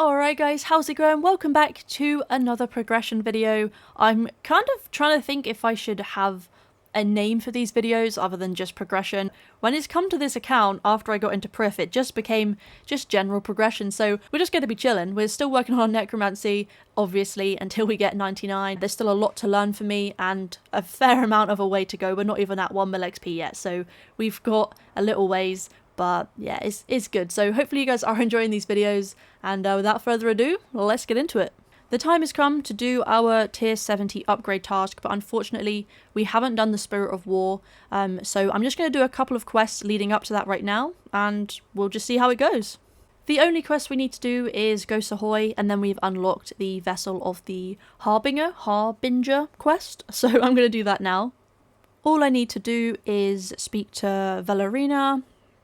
Alright guys, how's it going? Welcome back to another progression video. I'm kind of trying to think if I should have a name for these videos other than just progression. When it's come to this account, after I got into Prif, it just became just general progression, so we're just going to be chilling. We're still working on necromancy, obviously, until we get 99. There's still a lot to learn for me and a fair amount of a way to go. We're not even at 1 mil XP yet, so we've got a little ways. But yeah, it's good. So hopefully you guys are enjoying these videos, and without further ado, let's get into it. The time has come to do our tier 70 upgrade task, but unfortunately we haven't done the Spirit of War, so I'm just going to do a couple of quests leading up to that right now, and we'll just see how it goes. The only quest we need to do is go Sahoy, and then we've unlocked the Vessel of the Harbinger quest, so I'm going to do that now. All I need to do is speak to Valerina,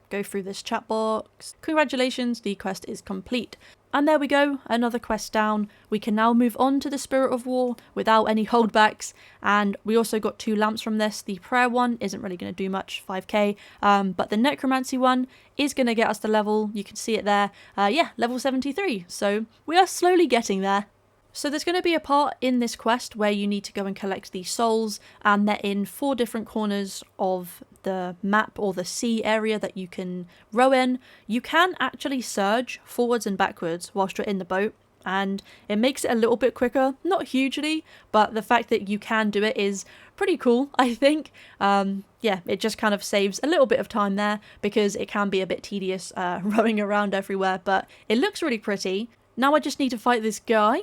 go through this chat box. Congratulations, the quest is complete. And there we go, another quest down. We can now move on to the Spirit of War without any holdbacks, and we also got 2 lamps from this. The prayer one isn't really going to do much, 5k, but the necromancy one is going to get us the level. You can see it there. Yeah, level 73, so we are slowly getting there. So there's going to be a part in this quest where you need to go and collect these souls, and they're in 4 different corners of the map or the sea area that you can row in. You can actually surge forwards and backwards whilst you're in the boat, and it makes it a little bit quicker, not hugely, but the fact that you can do it is pretty cool, I think. Yeah, it just kind of saves a little bit of time there because it can be a bit tedious rowing around everywhere, but it looks really pretty. Now I just need to fight this guy.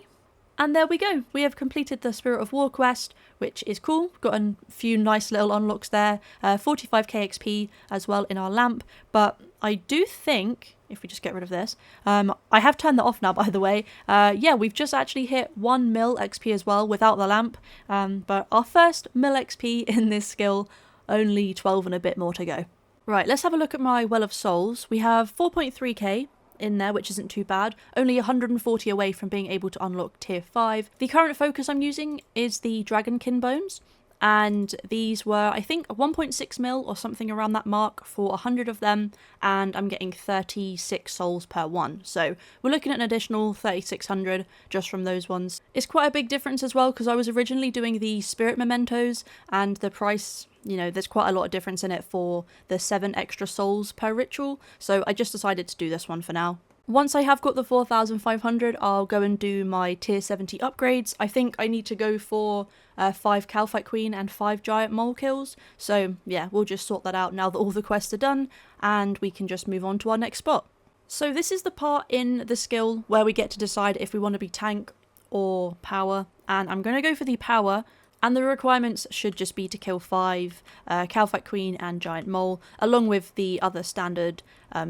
And there we go, we have completed the Spirit of War quest, which is cool. Got a few nice little unlocks there, 45k XP as well in our lamp, but I do think, if we just get rid of this, I have turned that off now by the way, yeah, we've just actually hit 1 mil XP as well without the lamp, but our first mil XP in this skill, only 12 and a bit more to go. Right, let's have a look at my Well of Souls. We have 4.3k. in there, which isn't too bad, only 140 away from being able to unlock tier 5. The current focus I'm using is the Dragonkin bones, and these were I think 1.6 mil or something around that mark for 100 of them, and I'm getting 36 souls per one, so we're looking at an additional 3600 just from those ones. It's quite a big difference as well because I was originally doing the spirit mementos, and the price, you know, there's quite a lot of difference in it for the 7 extra souls per ritual, so I just decided to do this one for now. Once I have got the 4500, I'll go and do my tier 70 upgrades. I think I need to go for 5 Calfight Queen and 5 Giant Mole kills, so yeah, we'll just sort that out now that all the quests are done, and we can just move on to our next spot. So this is the part in the skill where we get to decide if we want to be tank or power, and I'm going to go for the power. And the requirements should just be to kill 5 Calfight Queen and Giant Mole, along with the other standard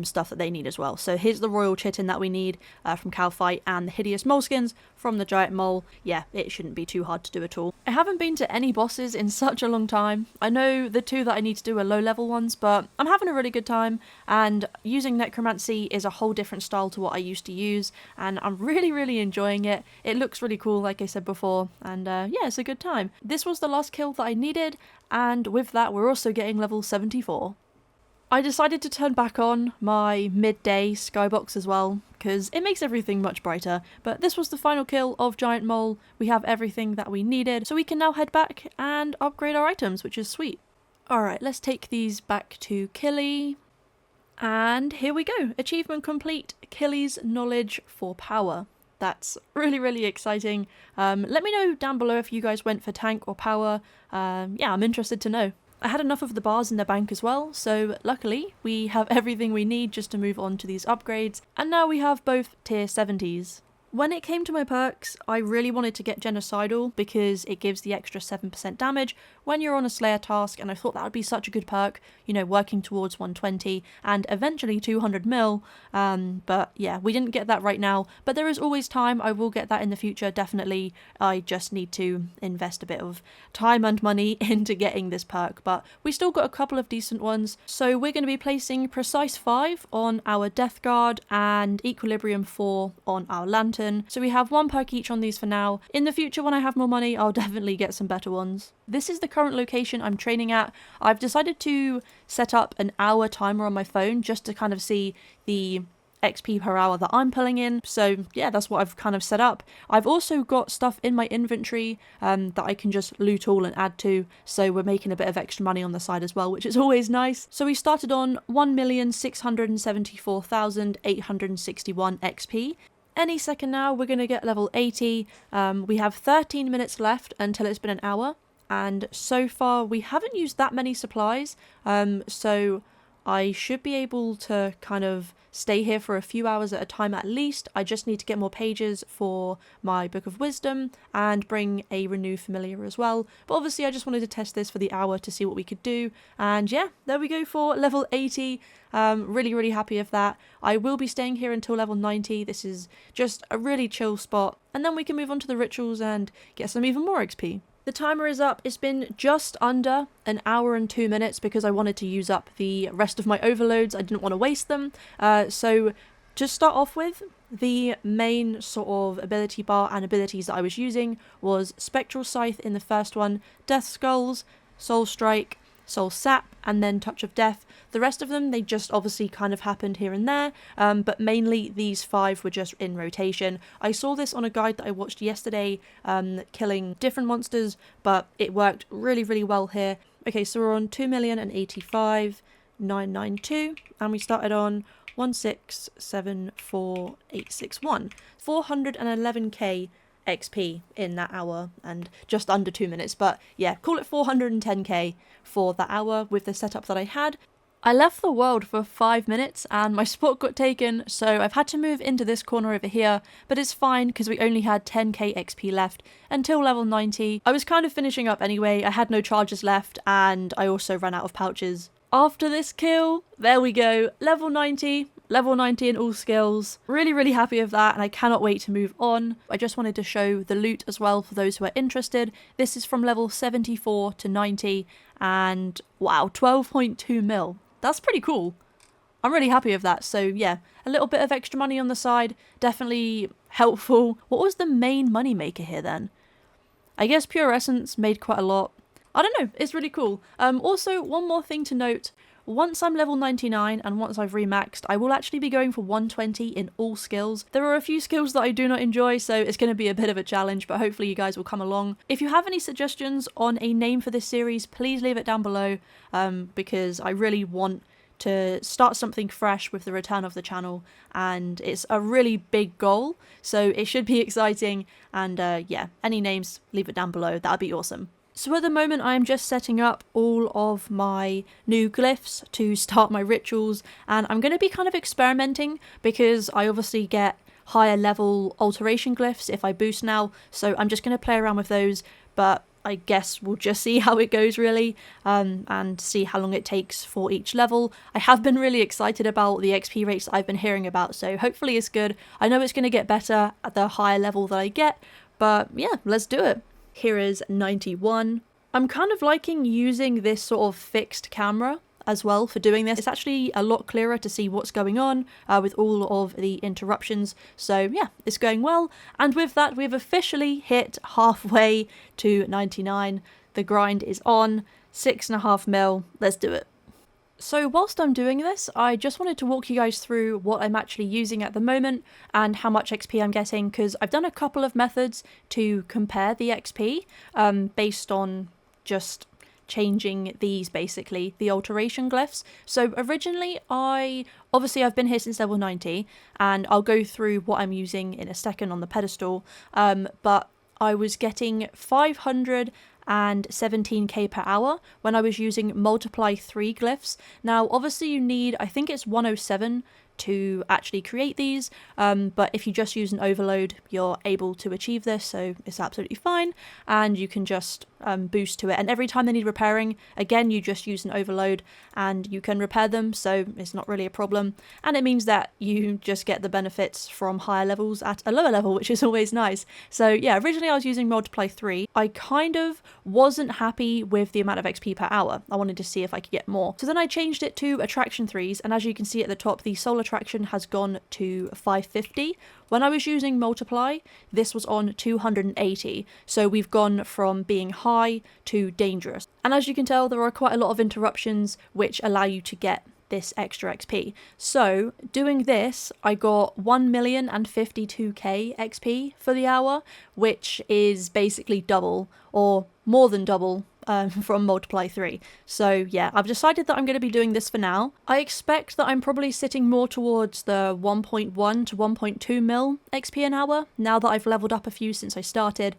stuff that they need as well. So here's the Royal Chitin that we need from Calfight, and the Hideous Moleskins from the Giant Mole. Yeah, it shouldn't be too hard to do at all. I haven't been to any bosses in such a long time. I know the 2 that I need to do are low level ones, but I'm having a really good time, and using necromancy is a whole different style to what I used to use, and I'm really enjoying it. It looks really cool, like I said before, and yeah, it's a good time. This was the last kill that I needed, and with that we're also getting level 74. I decided to turn back on my midday skybox as well, because it makes everything much brighter, but this was the final kill of Giant Mole. We have everything that we needed, so we can now head back and upgrade our items, which is sweet. Alright, let's take these back to Killy, and here we go, achievement complete, Killy's knowledge for power. That's really exciting. Let me know down below if you guys went for tank or power. Yeah, I'm interested to know. I had enough of the bars in the bank as well, so luckily we have everything we need just to move on to these upgrades, and now we have both tier 70s. When it came to my perks, I really wanted to get Genocidal because it gives the extra 7% damage when you're on a Slayer task, and I thought that would be such a good perk, you know, working towards 120 and eventually 200 mil, but yeah, we didn't get that right now, but there is always time. I will get that in the future, definitely. I just need to invest a bit of time and money into getting this perk, but we still got a couple of decent ones, so we're going to be placing Precise 5 on our Death Guard and Equilibrium 4 on our Lantern. So we have 1 perk each on these for now. In the future, when I have more money, I'll definitely get some better ones. This is the current location I'm training at. I've decided to set up an hour timer on my phone just to kind of see the XP per hour that I'm pulling in. So yeah, that's what I've kind of set up. I've also got stuff in my inventory that I can just loot all and add to, so we're making a bit of extra money on the side as well, which is always nice. So we started on 1,674,861 XP. Any second now we're going to get level 80. We have 13 minutes left until it's been an hour, and so far we haven't used that many supplies, so I should be able to kind of stay here for a few hours at a time at least. I just need to get more pages for my Book of Wisdom and bring a Renew Familiar as well. But obviously I just wanted to test this for the hour to see what we could do. And yeah, there we go for level 80. Really happy with that. I will be staying here until level 90. This is just a really chill spot. And then we can move on to the rituals and get some even more XP. The timer is up. It's been just under an hour and 2 minutes because I wanted to use up the rest of my overloads. I didn't want to waste them. So to start off with, the main sort of ability bar and abilities that I was using was Spectral Scythe in the first one, Death Skulls, Soul Strike, Soul Sap, and then Touch of Death. The rest of them, they just obviously kind of happened here and there, but mainly these 5 were just in rotation. I saw this on a guide that I watched yesterday, killing different monsters, but it worked really well here. Okay, so we're on 2,085,992, and we started on 1674861. 411k XP in that hour and just under 2 minutes, but yeah, call it 410k for that hour with the setup that I had. I left the world for 5 minutes and my spot got taken, so I've had to move into this corner over here, but it's fine because we only had 10k XP left until level 90. I was kind of finishing up anyway, I had no charges left, and I also ran out of pouches. After this kill, there we go, level 90. Level 90 in all skills. Really happy with that, and I cannot wait to move on. I just wanted to show the loot as well for those who are interested. This is from level 74 to 90, and wow, 12.2 mil. That's pretty cool. I'm really happy with that. So yeah, a little bit of extra money on the side, definitely helpful. What was the main money maker here then? I guess Pure Essence made quite a lot. I don't know, it's really cool. Also, one more thing to note. Once I'm level 99 and once I've remaxed, I will actually be going for 120 in all skills. There are a few skills that I do not enjoy, so it's going to be a bit of a challenge, but hopefully you guys will come along. If you have any suggestions on a name for this series, please leave it down below, because I really want to start something fresh with the return of the channel, and it's a really big goal, so it should be exciting. And yeah, any names, leave it down below, that'd be awesome. So at the moment I'm just setting up all of my new glyphs to start my rituals, and I'm going to be kind of experimenting because I obviously get higher level alteration glyphs if I boost now, so I'm just going to play around with those, but I guess we'll just see how it goes really, and see how long it takes for each level. I have been really excited about the XP rates that I've been hearing about, so hopefully it's good. I know it's going to get better at the higher level that I get, but yeah, let's do it. Here is 91. I'm kind of liking using this sort of fixed camera as well for doing this. It's actually a lot clearer to see what's going on with all of the interruptions. So yeah, it's going well. And with that, we've officially hit halfway to 99. The grind is on. 6.5 mil. Let's do it. So whilst I'm doing this, I just wanted to walk you guys through what I'm actually using at the moment and how much XP I'm getting, because I've done a couple of methods to compare the XP based on just changing these, basically, the alteration glyphs. So originally I've been here since level 90, and I'll go through what I'm using in a second on the pedestal, but I was getting 517k per hour when I was using multiply 3 glyphs. Now obviously you need, I think it's 107 to actually create these, but if you just use an overload you're able to achieve this, so it's absolutely fine, and you can just boost to it, and every time they need repairing, again you just use an overload and you can repair them, so it's not really a problem, and it means that you just get the benefits from higher levels at a lower level, which is always nice. So yeah, originally I was using multiply 3. I kind of wasn't happy with the amount of XP per hour. I wanted to see if I could get more, so then I changed it to attraction 3s, and as you can see at the top, the soul attraction has gone to 550. When I was using multiply, this was on 280, so we've gone from being high to dangerous. And as you can tell, there are quite a lot of interruptions which allow you to get this extra XP. So doing this, I got 1,052,000 XP for the hour, which is basically double or more than double from multiply 3. So yeah, I've decided that I'm going to be doing this for now. I expect that I'm probably sitting more towards the 1.1 to 1.2 mil XP an hour now that I've leveled up a few since I started.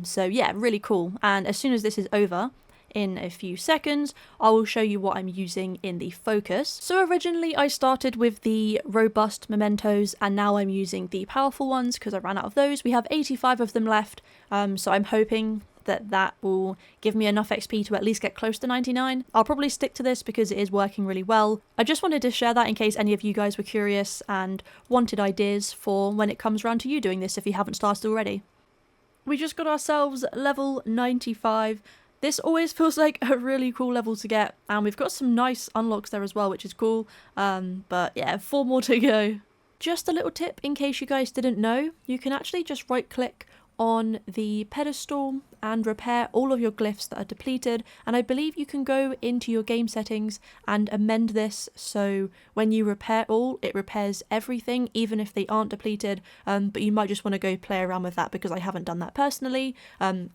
So yeah, really cool. And as soon as this is over, in a few seconds, I will show you what I'm using in the focus. So originally I started with the robust mementos and now I'm using the powerful ones because I ran out of those. We have 85 of them left, so I'm hoping that will give me enough XP to at least get close to 99. I'll probably stick to this because it is working really well. I just wanted to share that in case any of you guys were curious and wanted ideas for when it comes around to you doing this if you haven't started already. We just got ourselves level 95. This always feels like a really cool level to get, and we've got some nice unlocks there as well, which is cool. But yeah, 4 more to go. Just a little tip in case you guys didn't know, you can actually just right click on the pedestal and repair all of your glyphs that are depleted, and I believe you can go into your game settings and amend this so when you repair all, it repairs everything even if they aren't depleted, but you might just want to go play around with that because I haven't done that personally. I'm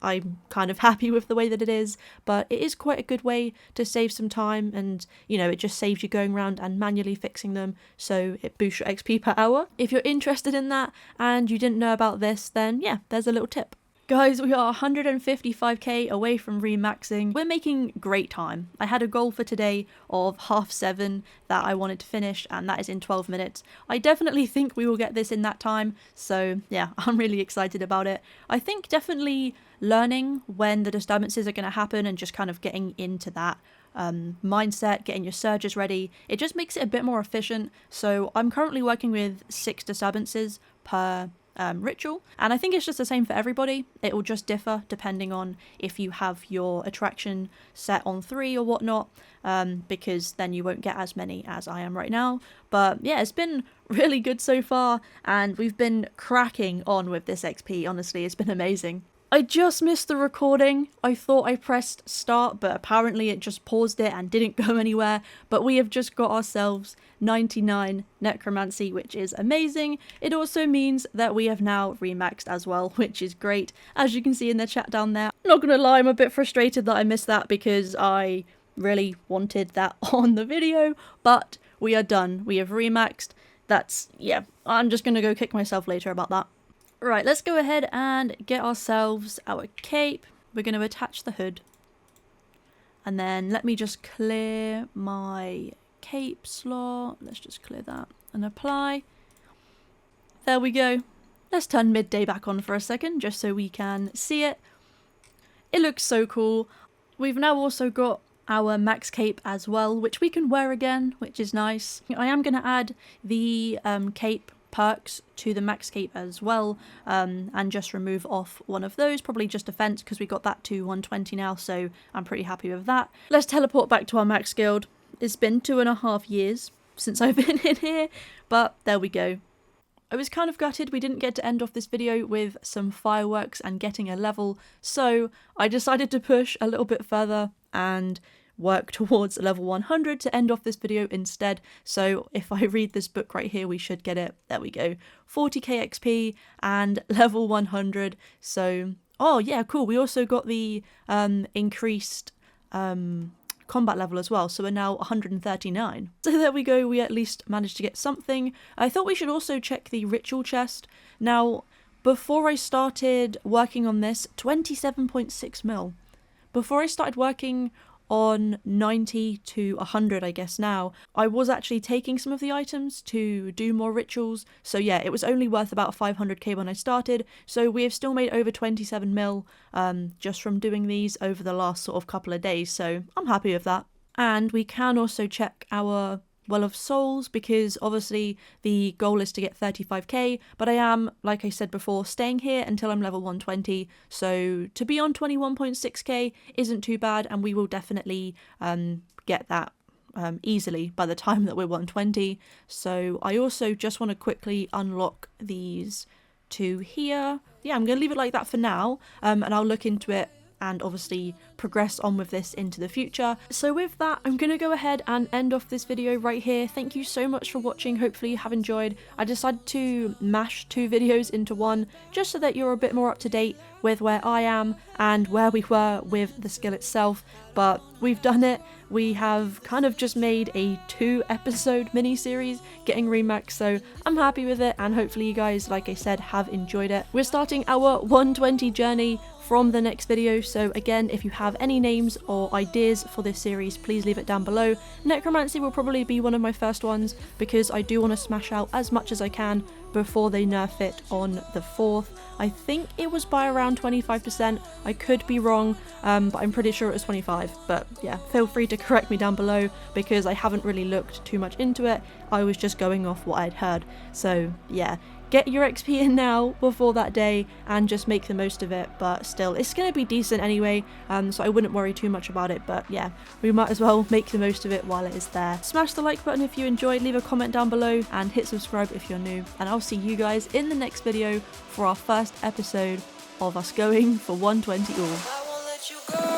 kind of happy with the way that it is, but it is quite a good way to save some time, and you know, it just saves you going around and manually fixing them, so it boosts your XP per hour. If you're interested in that and you didn't know about this, then yeah, there's a little tip. Guys, we are 155k away from remaxing. We're making great time. I had a goal for today of 7:30 that I wanted to finish, and that is in 12 minutes. I definitely think we will get this in that time, so yeah, I'm really excited about it. I think definitely learning when the disturbances are going to happen and just kind of getting into that mindset, getting your surges ready, it just makes it a bit more efficient. So I'm currently working with 6 disturbances per ritual, and I think it's just the same for everybody. It will just differ depending on if you have your attraction set on 3 or whatnot, because then you won't get as many as I am right now. But yeah, it's been really good so far, and we've been cracking on with this XP. Honestly, it's been amazing. I just missed the recording. I thought I pressed start, but apparently it just paused it and didn't go anywhere. But we have just got ourselves 99 necromancy, which is amazing. It also means that we have now remaxed as well, which is great. As you can see in the chat down there, I'm not gonna lie, I'm a bit frustrated that I missed that because I really wanted that on the video, but we are done. We have remaxed. That's, yeah, I'm just gonna go kick myself later about that. Right, let's go ahead and get ourselves our cape. We're going to attach the hood. And then let me just clear my cape slot. Let's just clear that and apply. There we go. Let's turn midday back on for a second just so we can see it. It looks so cool. We've now also got our max cape as well, which we can wear again, which is nice. I am going to add the cape perks to the max cape as well, and just remove off one of those, probably just defense, because we got that to 120 now, so I'm pretty happy with that. Let's teleport back to our max guild. It's been 2.5 years since I've been in here, but there we go. I was kind of gutted we didn't get to end off this video with some fireworks and getting a level, so I decided to push a little bit further and work towards level 100 to end off this video instead. So if I read this book right here, we should get it. There we go. 40k XP and level 100. So, oh yeah, cool. We also got the increased combat level as well, so we're now 139. So there we go, we at least managed to get something. I thought we should also check the ritual chest. Now, before I started working on this, 27.6 mil. Before I started working on 90 to 100, I guess now, I was actually taking some of the items to do more rituals, so yeah, it was only worth about 500k when I started, so we have still made over 27 mil just from doing these over the last sort of couple of days, so I'm happy with that. And we can also check our Well of Souls, because obviously the goal is to get 35k, but I am, like I said before, staying here until I'm level 120, so to be on 21.6k isn't too bad, and we will definitely get that easily by the time that we're 120. So I also just want to quickly unlock these two here. Yeah, I'm going to leave it like that for now, and I'll look into it and obviously progress on with this into the future. So with that, I'm gonna go ahead and end off this video right here. Thank you so much for watching. Hopefully you have enjoyed. I decided to mash 2 videos into one just so that you're a bit more up to date with where I am and where we were with the skill itself, but we've done it. We have kind of just made a 2-episode mini-series getting remaxed, so I'm happy with it, and hopefully you guys, like I said, have enjoyed it. We're starting our 120 journey from the next video, so again, if you have any names or ideas for this series, please leave it down below. Necromancy will probably be one of my first ones because I do want to smash out as much as I can before they nerf it on the 4th. I think it was by around 25%, I could be wrong, but I'm pretty sure it was 25, but yeah, feel free to correct me down below because I haven't really looked too much into it. I was just going off what I'd heard, so yeah. Get your XP in now before that day and just make the most of it, but still, it's going to be decent anyway, so I wouldn't worry too much about it, but yeah, we might as well make the most of it while it is there. Smash the like button if you enjoyed, leave a comment down below, and hit subscribe if you're new, and I'll see you guys in the next video for our first episode of us going for 120 all.